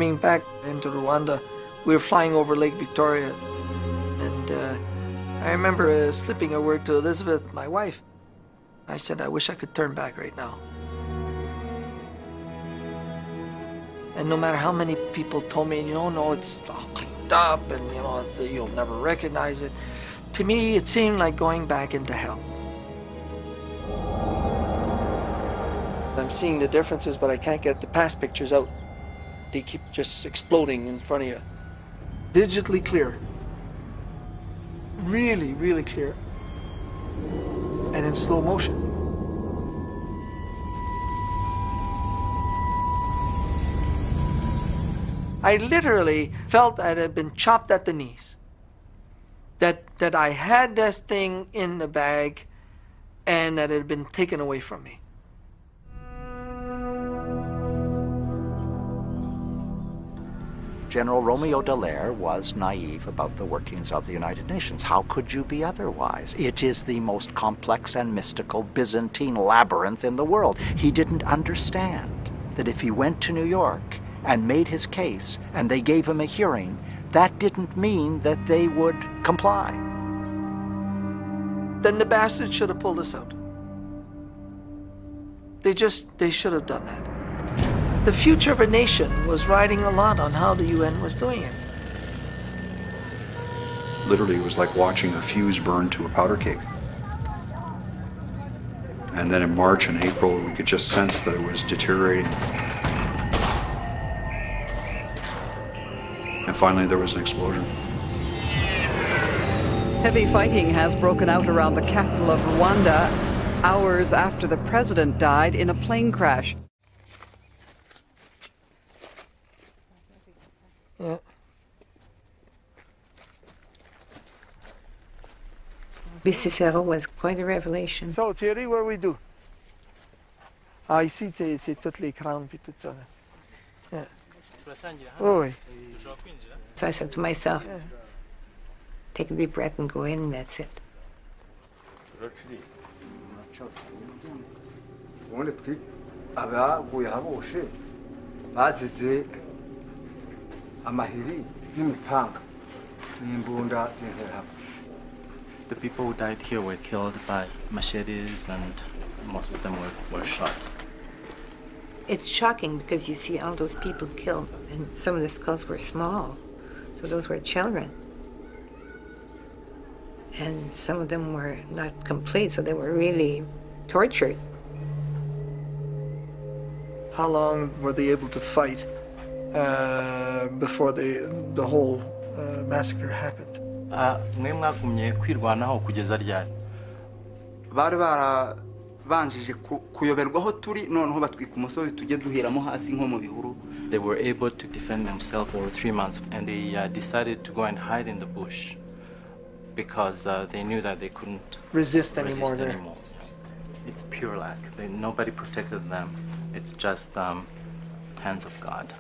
coming back into Rwanda, we were flying over Lake Victoria, and I remember slipping a word to Elizabeth, my wife. I said, I wish I could turn back right now. And no matter how many people told me, no, it's all cleaned up, and you'll never recognize it. To me, it seemed like going back into hell. I'm seeing the differences, but I can't get the past pictures out. They keep just exploding in front of you. Digitally clear. Really, really clear. And in slow motion. I literally felt I had been chopped at the knees. That I had this thing in the bag and that it had been taken away from me. General Romeo Dallaire was naive about the workings of the United Nations. How could you be otherwise? It is the most complex and mystical Byzantine labyrinth in the world. He didn't understand that if he went to New York and made his case and they gave him a hearing, that didn't mean that they would comply. Then the bastards should have pulled us out. They should have done that. The future of a nation was riding a lot on how the UN was doing it. Literally, it was like watching a fuse burn to a powder keg. And then in March and April, we could just sense that it was deteriorating. And finally, there was an explosion. Heavy fighting has broken out around the capital of Rwanda hours after the president died in a plane crash. Yeah. Cicero was quite a revelation. So, Thierry, what do we do? Ah, ici, c'est toutes les crânes puis tout ça. Yeah. Oh, oui. So I said to myself, take a deep breath and go in, and that's it. The people who died here were killed by machetes, and most of them were shot. It's shocking because you see all those people killed, and some of the skulls were small, so those were children. And some of them were not complete, so they were really tortured. How long were they able to fight before the whole massacre happened? They were able to defend themselves for 3 months, and they decided to go and hide in the bush because they knew that they couldn't resist anymore. It's pure lack. Nobody protected them. It's just hands of God.